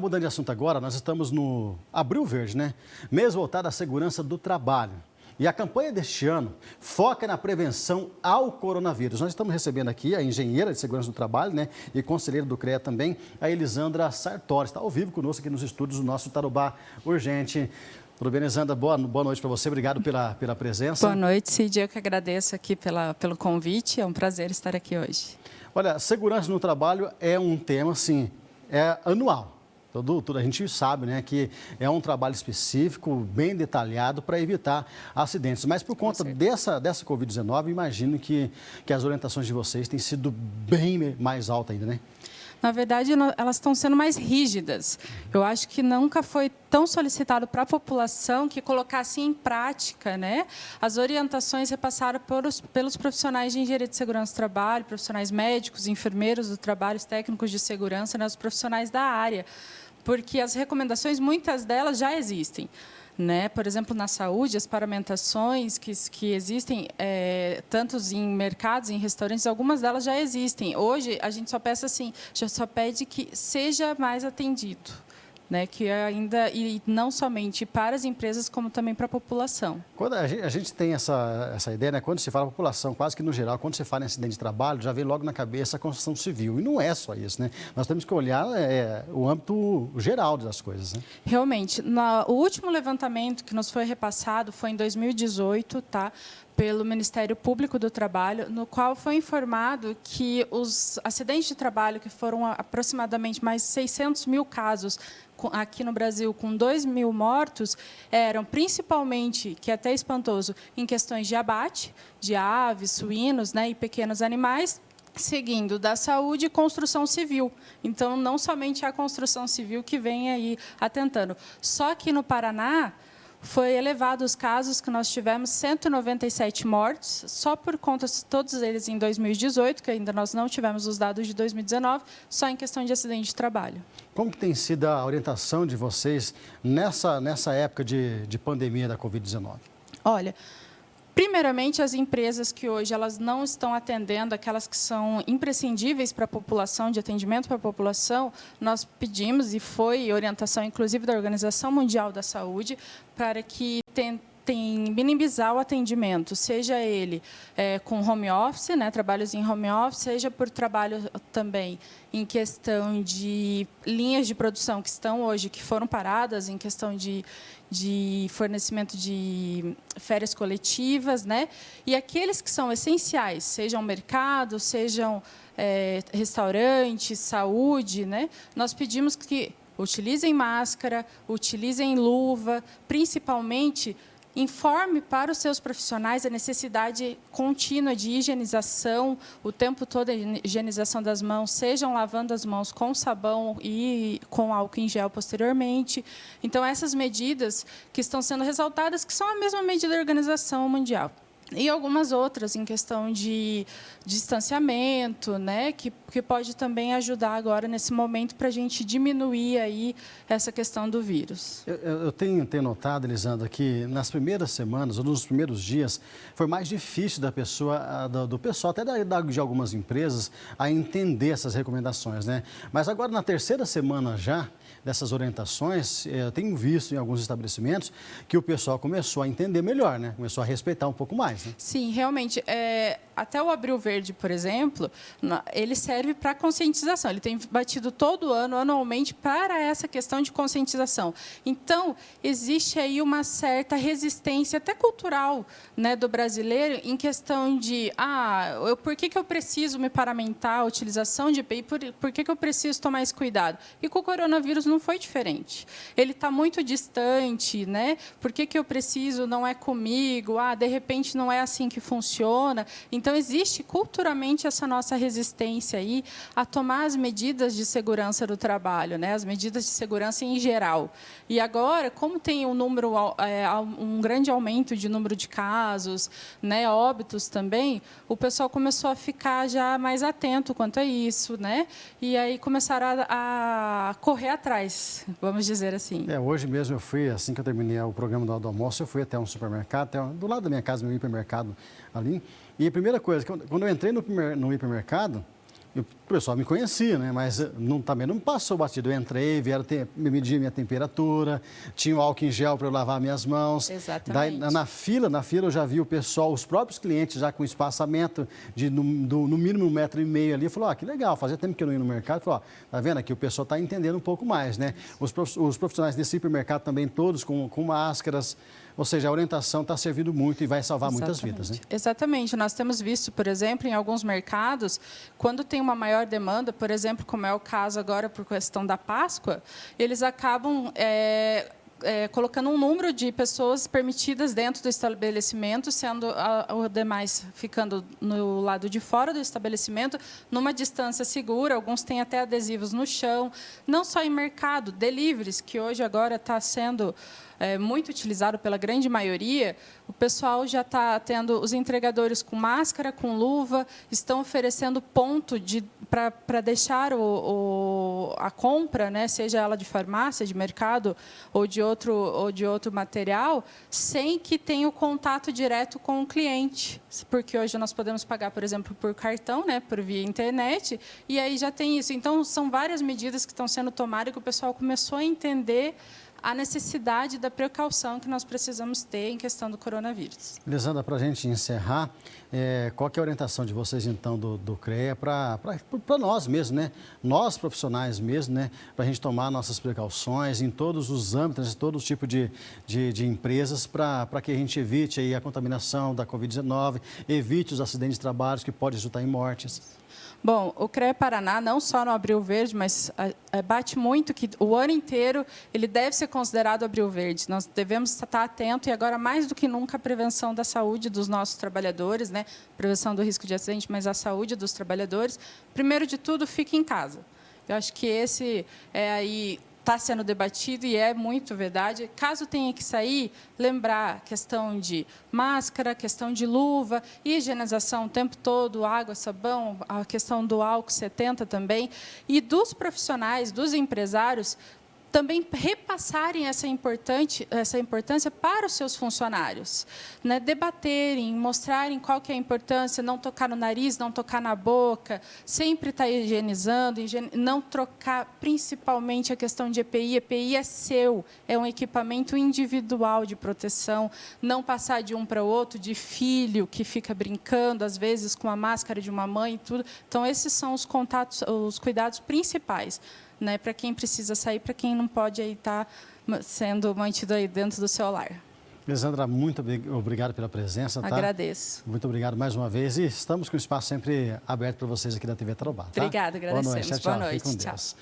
Mudando de assunto agora, nós estamos no Abril Verde, né? Mês voltado à segurança do trabalho. E a campanha deste ano foca na prevenção ao coronavírus. Nós estamos recebendo aqui a engenheira de segurança do trabalho, né? E conselheira do CREA também, a Elisandra Sartori. Está ao vivo conosco aqui nos estúdios do nosso Tarobá Urgente. Tudo bem, Elisandra? Boa noite para você. Obrigado pela presença. Boa noite, Cid. Eu que agradeço aqui pelo convite. É um prazer estar aqui hoje. Olha, segurança no trabalho é um tema, assim, anual. A gente sabe, né, que é um trabalho específico, bem detalhado para evitar acidentes. Mas por conta dessa Covid-19, imagino que as orientações de vocês têm sido bem mais altas ainda, né? Na verdade, elas estão sendo mais rígidas. Eu acho que nunca foi tão solicitado para a população que colocasse em prática, né, as orientações repassadas pelos profissionais de engenharia de segurança do trabalho, profissionais médicos, enfermeiros do trabalho, os técnicos de segurança, né, os profissionais da área, porque as recomendações, muitas delas já existem. Né? Por exemplo, na saúde, as paramentações que existem, tanto em mercados, em restaurantes, algumas delas já existem. Hoje, a gente só pede que seja mais atendido, né? Que ainda, e não somente para as empresas, como também para a população. Quando a gente tem essa ideia, né? Quando se fala população, quase que no geral, quando se fala em acidente de trabalho, já vem logo na cabeça a construção civil. E não é só isso, né? Nós temos que olhar o âmbito geral das coisas, né? Realmente, o último levantamento que nos foi repassado foi em 2018, tá? Pelo Ministério Público do Trabalho, no qual foi informado que os acidentes de trabalho, que foram aproximadamente mais de 600 mil casos aqui no Brasil, com 2 mil mortos, eram principalmente, que é até espantoso, em questões de abate, de aves, suínos, né, e pequenos animais, seguindo da saúde e construção civil. Então, não somente a construção civil que vem aí atentando. Só que no Paraná, foi elevado os casos que nós tivemos 197 mortes, só por conta de todos eles em 2018, que ainda nós não tivemos os dados de 2019, só em questão de acidente de trabalho. Como que tem sido a orientação de vocês nessa época de pandemia da Covid-19? Olha, primeiramente, as empresas que hoje elas não estão atendendo, aquelas que são imprescindíveis para a população, de atendimento para a população, nós pedimos, e foi orientação, inclusive, da Organização Mundial da Saúde, para que tentem minimizar o atendimento, seja ele com home office, né, trabalhos em home office, seja por trabalho também em questão de linhas de produção que estão hoje, que foram paradas, em questão de fornecimento de férias coletivas, né? E aqueles que são essenciais, sejam mercados, sejam restaurantes, saúde, né? Nós pedimos que utilizem máscara, utilizem luva, principalmente informe para os seus profissionais a necessidade contínua de higienização, o tempo todo a higienização das mãos, sejam lavando as mãos com sabão e com álcool em gel posteriormente. Então, essas medidas que estão sendo ressaltadas, que são a mesma medida da Organização Mundial. E algumas outras em questão de distanciamento, né, que pode também ajudar agora nesse momento para a gente diminuir aí essa questão do vírus. Eu tenho notado, Elisandra, que nas primeiras semanas ou nos primeiros dias foi mais difícil do pessoal, até de algumas empresas, a entender essas recomendações, né? Mas agora na terceira semana já dessas orientações, eu tenho visto em alguns estabelecimentos que o pessoal começou a entender melhor, né? Começou a respeitar um pouco mais, né? Sim, realmente. Até o Abril Verde, por exemplo, ele serve para conscientização. Ele tem batido todo ano, anualmente, para essa questão de conscientização. Então, existe aí uma certa resistência, até cultural, né, do brasileiro, em questão de, por que eu preciso me paramentar a utilização de EPI, por que eu preciso tomar esse cuidado? E com o coronavírus não foi diferente. Ele está muito distante, né? Por que eu preciso, não é comigo, de repente não é assim que funciona. Então, existe culturalmente essa nossa resistência aí a tomar as medidas de segurança do trabalho, né? As medidas de segurança em geral. E agora, como tem um grande aumento de número de casos, né, óbitos também, o pessoal começou a ficar já mais atento quanto a isso, né? E aí começaram a correr atrás, vamos dizer assim. Hoje mesmo eu fui, assim que eu terminei o programa do almoço, eu fui até um supermercado, do lado da minha casa, meu hipermercado ali. E a primeira coisa, quando eu entrei no hipermercado, pessoal me conhecia, né? Mas também não passou batido. Eu entrei, vieram medir minha temperatura, tinha o álcool em gel para eu lavar minhas mãos. Exatamente. Daí, na fila eu já vi o pessoal, os próprios clientes já com espaçamento de no mínimo 1,5 metro ali. Falou, que legal, fazia tempo que eu não ia no mercado. Falou, tá vendo aqui, o pessoal está entendendo um pouco mais, né? Os profissionais desse hipermercado também todos com máscaras. Ou seja, a orientação está servindo muito e vai salvar muitas vidas, né? Exatamente. Nós temos visto, por exemplo, em alguns mercados, quando tem uma maior demanda, por exemplo, como é o caso agora por questão da Páscoa, eles acabam colocando um número de pessoas permitidas dentro do estabelecimento, sendo o demais ficando no lado de fora do estabelecimento, numa distância segura. Alguns têm até adesivos no chão. Não só em mercado, deliveries, que hoje agora está sendo muito utilizado pela grande maioria, o pessoal já está tendo os entregadores com máscara, com luva, estão oferecendo ponto para deixar a compra, né, seja ela de farmácia, de mercado ou de outro material, sem que tenha o contato direto com o cliente. Porque hoje nós podemos pagar, por exemplo, por cartão, né, por via internet, e aí já tem isso. Então, são várias medidas que estão sendo tomadas que o pessoal começou a entender a necessidade da precaução que nós precisamos ter em questão do coronavírus. Lisandra, para a gente encerrar, qual que é a orientação de vocês, então, do CREA para nós mesmos, né? Nós, profissionais mesmo, né? Para a gente tomar nossas precauções em todos os âmbitos, em todo tipo de empresas, para que a gente evite aí a contaminação da Covid-19, evite os acidentes de trabalho que podem resultar em mortes. Bom, o CREA Paraná, não só no Abril Verde, mas bate muito que o ano inteiro ele deve ser considerado Abril Verde. Nós devemos estar atentos e agora, mais do que nunca, a prevenção da saúde dos nossos trabalhadores, né? Prevenção do risco de acidente, mas a saúde dos trabalhadores. Primeiro de tudo, fique em casa. Eu acho que esse está sendo debatido e é muito verdade. Caso tenha que sair, lembrar a questão de máscara, questão de luva, higienização o tempo todo, água, sabão, a questão do álcool 70 também. E dos profissionais, dos empresários, também repassarem essa importância para os seus funcionários, né? Debaterem, mostrarem qual que é a importância, não tocar no nariz, não tocar na boca, sempre estar higienizando, não trocar, principalmente a questão de EPI. EPI é seu, é um equipamento individual de proteção, não passar de um para o outro, de filho que fica brincando, às vezes, com a máscara de uma mãe e tudo. Então, esses são os cuidados principais, né, para quem precisa sair, para quem não pode estar sendo mantido aí dentro do seu lar. Lisandra, muito obrigado pela presença. Tá? Agradeço. Muito obrigado mais uma vez e estamos com o espaço sempre aberto para vocês aqui da TV Tarobá. Tá? Obrigada, agradecemos. Boa noite. Tchau, tchau. Boa noite. Fique com Tchau. Deus.